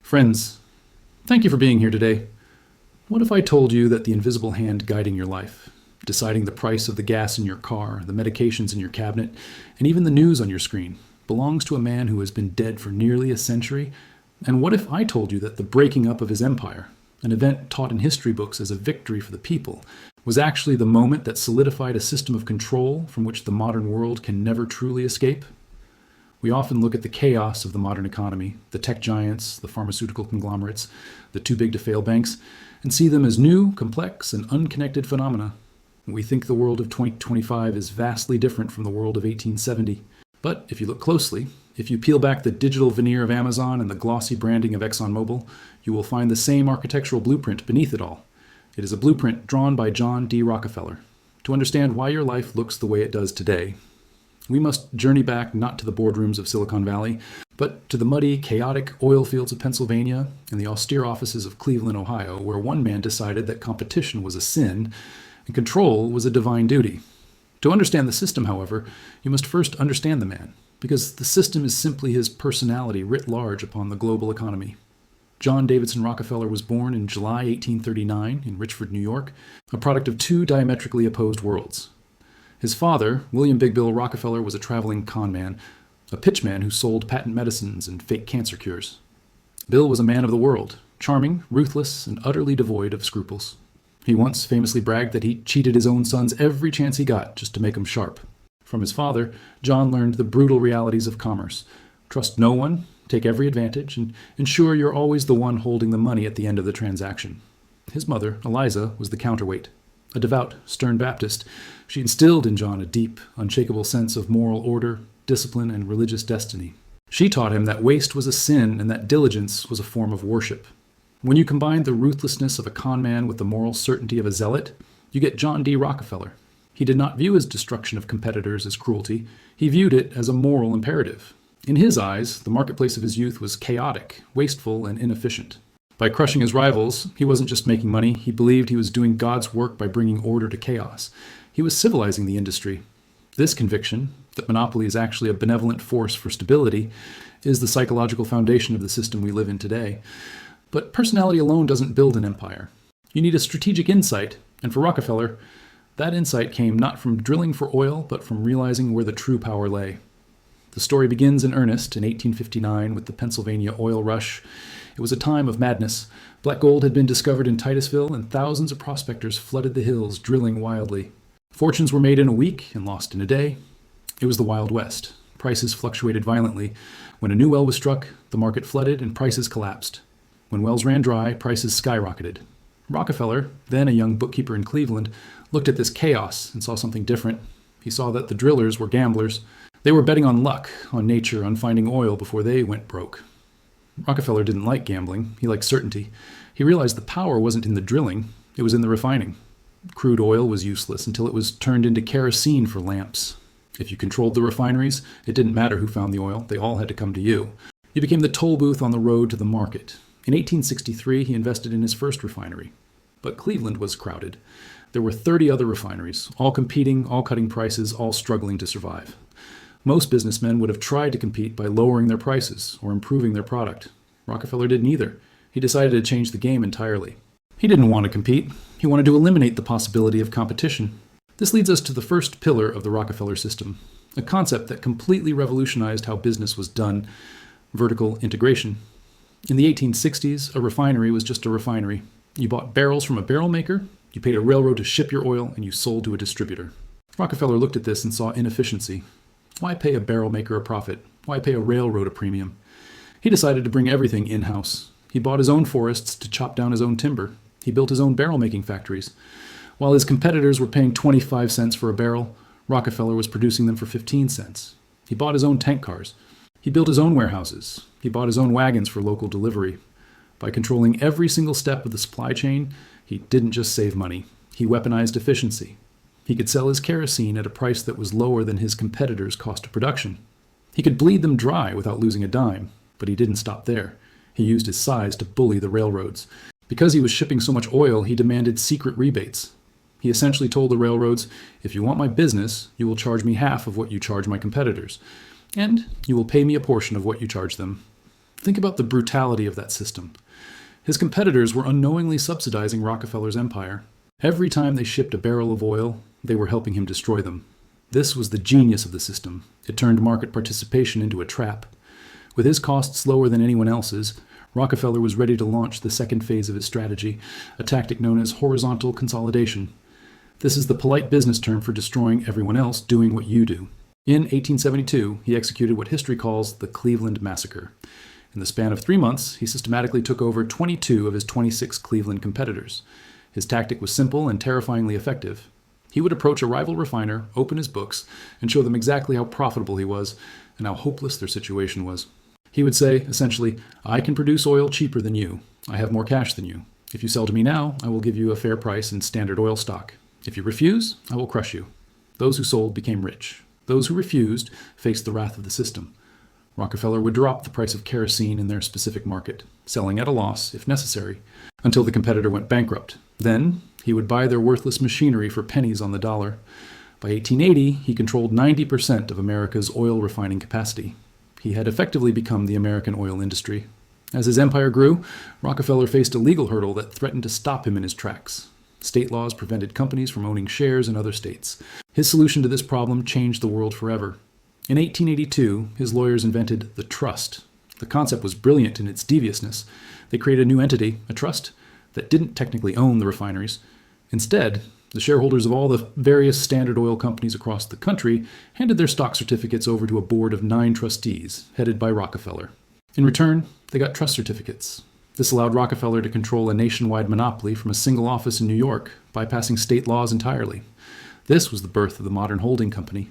Friends, thank you for being here today. What if I told you that the invisible hand guiding your life, deciding the price of the gas in your car, the medications in your cabinet, and even the news on your screen, belongs to a man who has been dead for nearly a century? And what if I told you that the breaking up of his empire, an event taught in history books as a victory for the people, was actually the moment that solidified a system of control from which the modern world can never truly escape? We often look at the chaos of the modern economy, the tech giants, the pharmaceutical conglomerates, the too-big-to-fail banks, and see them as new, complex, and unconnected phenomena. We think the world of 2025 is vastly different from the world of 1870. But if you look closely, if you peel back the digital veneer of Amazon and the glossy branding of ExxonMobil, you will find the same architectural blueprint beneath it all. It is a blueprint drawn by John D. Rockefeller. To understand why your life looks the way it does today, we must journey back not to the boardrooms of Silicon Valley, but to the muddy, chaotic oil fields of Pennsylvania and the austere offices of Cleveland, Ohio, where one man decided that competition was a sin and control was a divine duty. To understand the system, however, you must first understand the man, because the system is simply his personality writ large upon the global economy. John Davidson Rockefeller was born in July 1839 in Richford, New York, a product of two diametrically opposed worlds. His father, William Big Bill Rockefeller, was a traveling con man, a pitchman who sold patent medicines and fake cancer cures. Bill was a man of the world, charming, ruthless, and utterly devoid of scruples. He once famously bragged that he cheated his own sons every chance he got just to make 'em sharp. From his father, John learned the brutal realities of commerce. Trust no one, take every advantage, and ensure you're always the one holding the money at the end of the transaction. His mother, Eliza, was the counterweight. A devout, stern Baptist, she instilled in John a deep, unshakable sense of moral order, discipline, and religious destiny. She taught him that waste was a sin and that diligence was a form of worship. When you combine the ruthlessness of a con man with the moral certainty of a zealot, you get John D. Rockefeller. He did not view his destruction of competitors as cruelty. He viewed it as a moral imperative. In his eyes, the marketplace of his youth was chaotic, wasteful, and inefficient. By crushing his rivals, he wasn't just making money. He believed he was doing God's work by bringing order to chaos. He was civilizing the industry. This conviction, that monopoly is actually a benevolent force for stability, is the psychological foundation of the system we live in today. But personality alone doesn't build an empire. You need a strategic insight, and for Rockefeller, that insight came not from drilling for oil, but from realizing where the true power lay. The story begins in earnest in 1859 with the Pennsylvania oil rush. It was a time of madness. Black gold had been discovered in Titusville, and thousands of prospectors flooded the hills, drilling wildly. Fortunes were made in a week and lost in a day. It was the Wild West. Prices fluctuated violently. When a new well was struck, the market flooded and prices collapsed. When wells ran dry, prices skyrocketed. Rockefeller, then a young bookkeeper in Cleveland, looked at this chaos and saw something different. He saw that the drillers were gamblers. They were betting on luck, on nature, on finding oil before they went broke. Rockefeller didn't like gambling. He liked certainty. He realized the power wasn't in the drilling, it was in the refining. Crude oil was useless until it was turned into kerosene for lamps. If you controlled the refineries, it didn't matter who found the oil. They all had to come to you. You became the toll booth on the road to the market. In 1863, he invested in his first refinery. But Cleveland was crowded. There were 30 other refineries, all competing, all cutting prices, all struggling to survive. Most businessmen would have tried to compete by lowering their prices or improving their product. Rockefeller didn't either. He decided to change the game entirely. He didn't want to compete. He wanted to eliminate the possibility of competition. This leads us to the first pillar of the Rockefeller system, a concept that completely revolutionized how business was done: vertical integration. In the 1860s, a refinery was just a refinery. You bought barrels from a barrel maker, you paid a railroad to ship your oil, and you sold to a distributor. Rockefeller looked at this and saw inefficiency. Why pay a barrel maker a profit? Why pay a railroad a premium? He decided to bring everything in-house. He bought his own forests to chop down his own timber. He built his own barrel-making factories. While his competitors were paying 25 cents for a barrel, Rockefeller was producing them for 15 cents. He bought his own tank cars. He built his own warehouses. He bought his own wagons for local delivery. By controlling every single step of the supply chain, he didn't just save money. He weaponized efficiency. He could sell his kerosene at a price that was lower than his competitors' cost of production. He could bleed them dry without losing a dime, but he didn't stop there. He used his size to bully the railroads. Because he was shipping so much oil, he demanded secret rebates. He essentially told the railroads, if you want my business, you will charge me half of what you charge my competitors, and you will pay me a portion of what you charge them. Think about the brutality of that system. His competitors were unknowingly subsidizing Rockefeller's empire. Every time they shipped a barrel of oil, they were helping him destroy them. This was the genius of the system. It turned market participation into a trap. With his costs lower than anyone else's, Rockefeller was ready to launch the second phase of his strategy, a tactic known as horizontal consolidation. This is the polite business term for destroying everyone else doing what you do. In 1872, he executed what history calls the Cleveland Massacre. In the span of 3 months, he systematically took over 22 of his 26 Cleveland competitors. His tactic was simple and terrifyingly effective. He would approach a rival refiner, open his books, and show them exactly how profitable he was and how hopeless their situation was. He would say, essentially, I can produce oil cheaper than you. I have more cash than you. If you sell to me now, I will give you a fair price in Standard Oil stock. If you refuse, I will crush you. Those who sold became rich. Those who refused faced the wrath of the system. Rockefeller would drop the price of kerosene in their specific market, selling at a loss, if necessary, until the competitor went bankrupt. Then, he would buy their worthless machinery for pennies on the dollar. By 1880, he controlled 90% of America's oil refining capacity. He had effectively become the American oil industry. As his empire grew, Rockefeller faced a legal hurdle that threatened to stop him in his tracks. State laws prevented companies from owning shares in other states. His solution to this problem changed the world forever. In 1882, his lawyers invented the trust. The concept was brilliant in its deviousness. They created a new entity, a trust, that didn't technically own the refineries. Instead, the shareholders of all the various Standard Oil companies across the country handed their stock certificates over to a board of 9 trustees, headed by Rockefeller. In return, they got trust certificates. This allowed Rockefeller to control a nationwide monopoly from a single office in New York, bypassing state laws entirely. This was the birth of the modern holding company.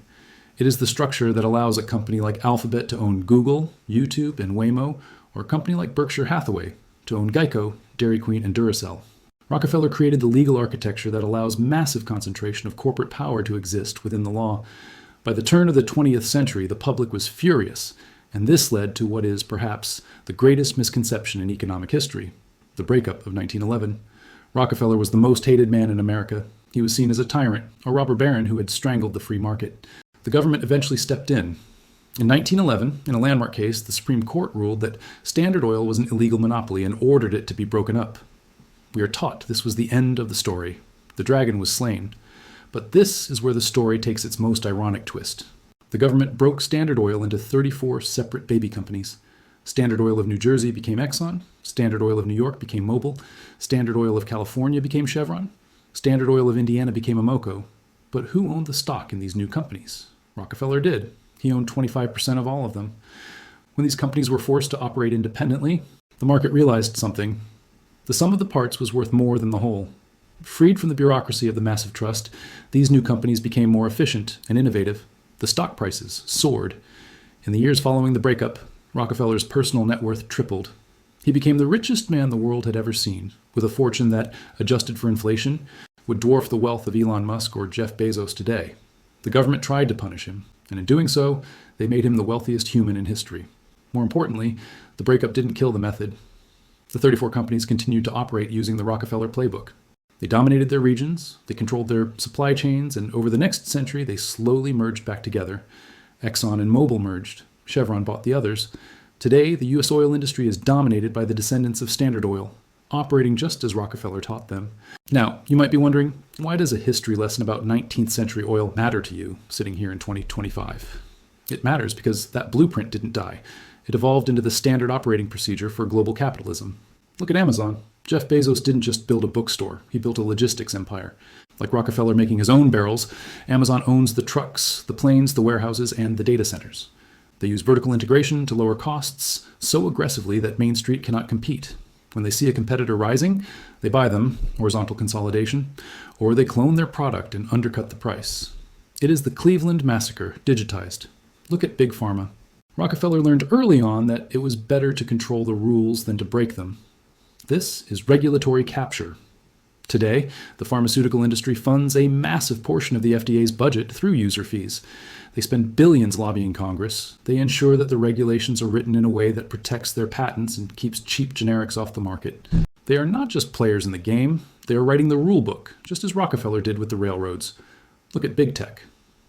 It is the structure that allows a company like Alphabet to own Google, YouTube, and Waymo, or a company like Berkshire Hathaway to own Geico, Dairy Queen, and Duracell. Rockefeller created the legal architecture that allows massive concentration of corporate power to exist within the law. By the turn of the 20th century, the public was furious, and this led to what is, perhaps, the greatest misconception in economic history, the breakup of 1911. Rockefeller was the most hated man in America. He was seen as a tyrant, a robber baron who had strangled the free market. The government eventually stepped in. In 1911, in a landmark case, the Supreme Court ruled that Standard Oil was an illegal monopoly and ordered it to be broken up. We are taught this was the end of the story. The dragon was slain. But this is where the story takes its most ironic twist. The government broke Standard Oil into 34 separate baby companies. Standard Oil of New Jersey became Exxon, Standard Oil of New York became Mobil, Standard Oil of California became Chevron, Standard Oil of Indiana became Amoco. But who owned the stock in these new companies? Rockefeller did. He owned 25% of all of them. When these companies were forced to operate independently, the market realized something. The sum of the parts was worth more than the whole. Freed from the bureaucracy of the massive trust, these new companies became more efficient and innovative. The stock prices soared. In the years following the breakup, Rockefeller's personal net worth tripled. He became the richest man the world had ever seen, with a fortune that, adjusted for inflation, would dwarf the wealth of Elon Musk or Jeff Bezos today. The government tried to punish him, and in doing so, they made him the wealthiest human in history. More importantly, the breakup didn't kill the method. The 34 companies continued to operate using the Rockefeller playbook. They dominated their regions, they controlled their supply chains, and over the next century, they slowly merged back together. Exxon and Mobil merged. Chevron bought the others. Today, the U.S. oil industry is dominated by the descendants of Standard Oil, operating just as Rockefeller taught them. Now, you might be wondering, why does a history lesson about 19th century oil matter to you, sitting here in 2025? It matters because that blueprint didn't die. It evolved into the standard operating procedure for global capitalism. Look at Amazon. Jeff Bezos didn't just build a bookstore, he built a logistics empire. Like Rockefeller making his own barrels, Amazon owns the trucks, the planes, the warehouses, and the data centers. They use vertical integration to lower costs so aggressively that Main Street cannot compete. When they see a competitor rising, they buy them, horizontal consolidation, or they clone their product and undercut the price. It is the Cleveland Massacre, digitized. Look at Big Pharma. Rockefeller learned early on that it was better to control the rules than to break them. This is regulatory capture. Today, the pharmaceutical industry funds a massive portion of the FDA's budget through user fees. They spend billions lobbying Congress. They ensure that the regulations are written in a way that protects their patents and keeps cheap generics off the market. They are not just players in the game, they are writing the rule book, just as Rockefeller did with the railroads. Look at big tech.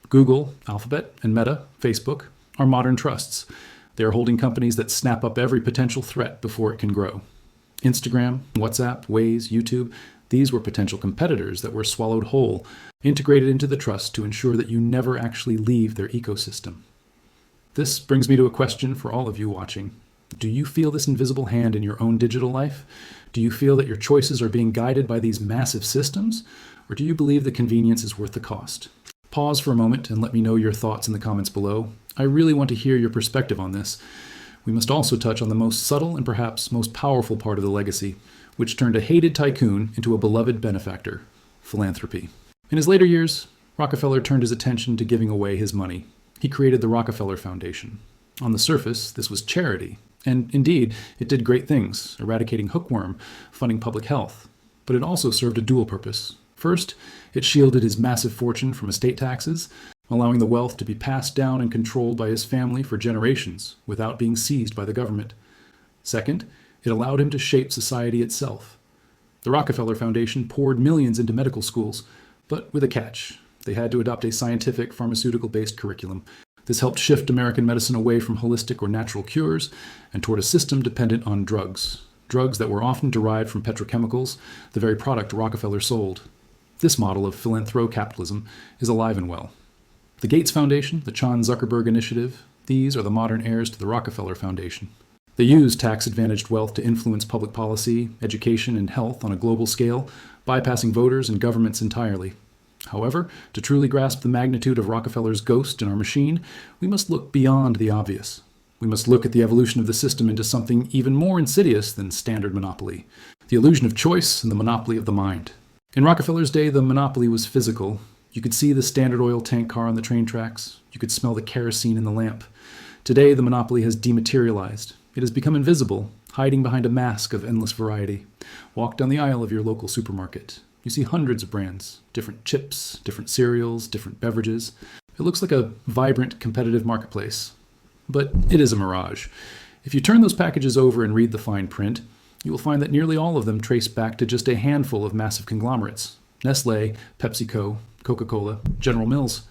Google, Alphabet, and Meta, Facebook, are modern trusts. They are holding companies that snap up every potential threat before it can grow. Instagram, WhatsApp, Waze, YouTube, these were potential competitors that were swallowed whole, integrated into the trust to ensure that you never actually leave their ecosystem. This brings me to a question for all of you watching. Do you feel this invisible hand in your own digital life? Do you feel that your choices are being guided by these massive systems? Or do you believe the convenience is worth the cost? Pause for a moment and let me know your thoughts in the comments below. I really want to hear your perspective on this. We must also touch on the most subtle and perhaps most powerful part of the legacy, which turned a hated tycoon into a beloved benefactor: philanthropy. In his later years, Rockefeller turned his attention to giving away his money. He created the Rockefeller Foundation. On the surface, this was charity, and indeed, it did great things, eradicating hookworm, funding public health. But it also served a dual purpose. First, it shielded his massive fortune from estate taxes, allowing the wealth to be passed down and controlled by his family for generations without being seized by the government. Second, it allowed him to shape society itself. The Rockefeller Foundation poured millions into medical schools, but with a catch. They had to adopt a scientific, pharmaceutical-based curriculum. This helped shift American medicine away from holistic or natural cures and toward a system dependent on drugs that were often derived from petrochemicals, the very product Rockefeller sold. This model of philanthrocapitalism is alive and well. The Gates Foundation, the Chan Zuckerberg Initiative, these are the modern heirs to the Rockefeller Foundation. They use tax-advantaged wealth to influence public policy, education, and health on a global scale, bypassing voters and governments entirely. However, to truly grasp the magnitude of Rockefeller's ghost in our machine, we must look beyond the obvious. We must look at the evolution of the system into something even more insidious than standard monopoly: the illusion of choice and the monopoly of the mind. In Rockefeller's day, the monopoly was physical. You could see the Standard Oil tank car on the train tracks. You could smell the kerosene in the lamp. Today, the monopoly has dematerialized. It has become invisible, hiding behind a mask of endless variety. Walk down the aisle of your local supermarket. You see hundreds of brands, different chips, different cereals, different beverages. It looks like a vibrant, competitive marketplace. But it is a mirage. If you turn those packages over and read the fine print, you will find that nearly all of them trace back to just a handful of massive conglomerates: Nestlé, PepsiCo, Coca-Cola, General Mills.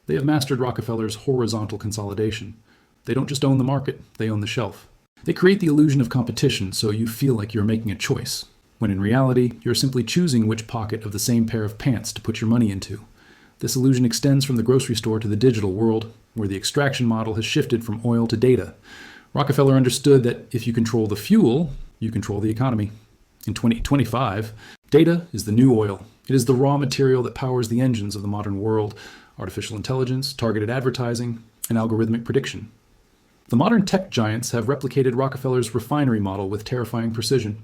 They have mastered Rockefeller's horizontal consolidation. They don't just own the market, they own the shelf. They create the illusion of competition so you feel like you're making a choice, when in reality, you're simply choosing which pocket of the same pair of pants to put your money into. This illusion extends from the grocery store to the digital world, where the extraction model has shifted from oil to data. Rockefeller understood that if you control the fuel, you control the economy. In 2025, data is the new oil. It is the raw material that powers the engines of the modern world: artificial intelligence, targeted advertising, and algorithmic prediction. The modern tech giants have replicated Rockefeller's refinery model with terrifying precision.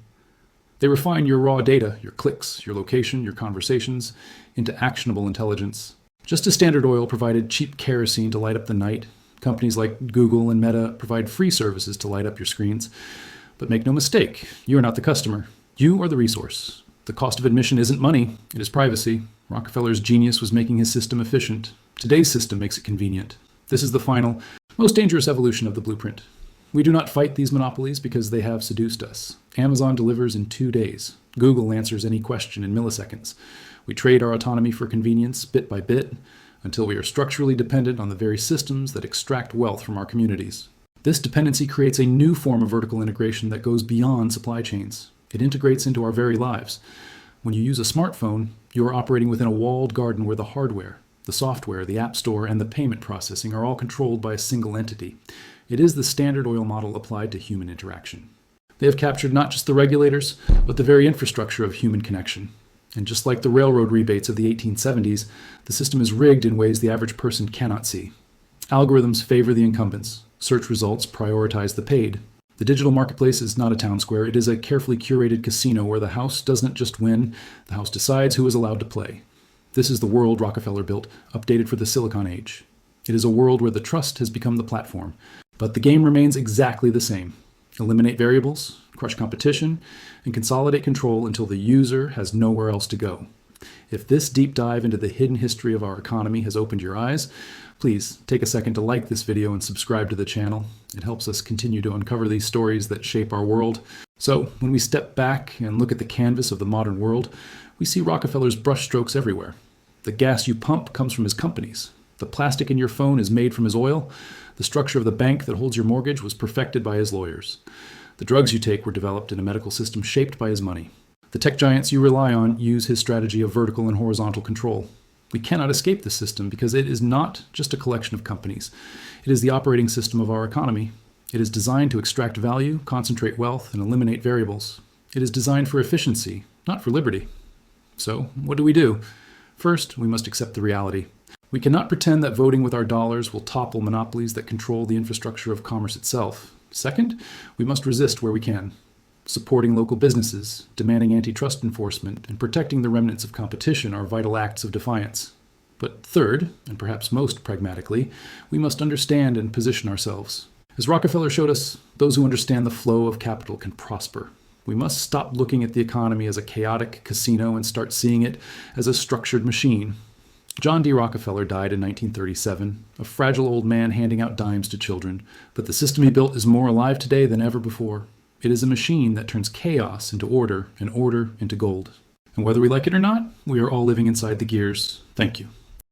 They refine your raw data, your clicks, your location, your conversations, into actionable intelligence. Just as Standard Oil provided cheap kerosene to light up the night, companies like Google and Meta provide free services to light up your screens. But make no mistake, you are not the customer. You are the resource. The cost of admission isn't money, it is privacy. Rockefeller's genius was making his system efficient. Today's system makes it convenient. This is the final, most dangerous evolution of the blueprint. We do not fight these monopolies because they have seduced us. Amazon delivers in 2 days. Google answers any question in milliseconds. We trade our autonomy for convenience, bit by bit, until we are structurally dependent on the very systems that extract wealth from our communities. This dependency creates a new form of vertical integration that goes beyond supply chains. It integrates into our very lives. When you use a smartphone, you are operating within a walled garden where the hardware, the software, the app store, and the payment processing are all controlled by a single entity. It is the Standard Oil model applied to human interaction. They have captured not just the regulators, but the very infrastructure of human connection. And just like the railroad rebates of the 1870s, the system is rigged in ways the average person cannot see. Algorithms favor the incumbents. Search results prioritize the paid. The digital marketplace is not a town square. It is a carefully curated casino where the house doesn't just win, the house decides who is allowed to play. This is the world Rockefeller built, updated for the Silicon Age. It is a world where the trust has become the platform, but the game remains exactly the same. Eliminate variables, crush competition, and consolidate control until the user has nowhere else to go. If this deep dive into the hidden history of our economy has opened your eyes, please take a second to like this video and subscribe to the channel. It helps us continue to uncover these stories that shape our world. So when we step back and look at the canvas of the modern world, we see Rockefeller's brushstrokes everywhere. The gas you pump comes from his companies. The plastic in your phone is made from his oil. The structure of the bank that holds your mortgage was perfected by his lawyers. The drugs you take were developed in a medical system shaped by his money. The tech giants you rely on use his strategy of vertical and horizontal control. We cannot escape this system because it is not just a collection of companies. It is the operating system of our economy. It is designed to extract value, concentrate wealth, and eliminate variables. It is designed for efficiency, not for liberty. So, what do? First, we must accept the reality. We cannot pretend that voting with our dollars will topple monopolies that control the infrastructure of commerce itself. Second, we must resist where we can, supporting local businesses, demanding antitrust enforcement, and protecting the remnants of competition are vital acts of defiance. But third, and perhaps most pragmatically, we must understand and position ourselves. As Rockefeller showed us, those who understand the flow of capital can prosper. We must stop looking at the economy as a chaotic casino and start seeing it as a structured machine. John D. Rockefeller died in 1937, a fragile old man handing out dimes to children, but the system he built is more alive today than ever before. It is a machine that turns chaos into order and order into gold. And whether we like it or not, we are all living inside the gears. Thank you.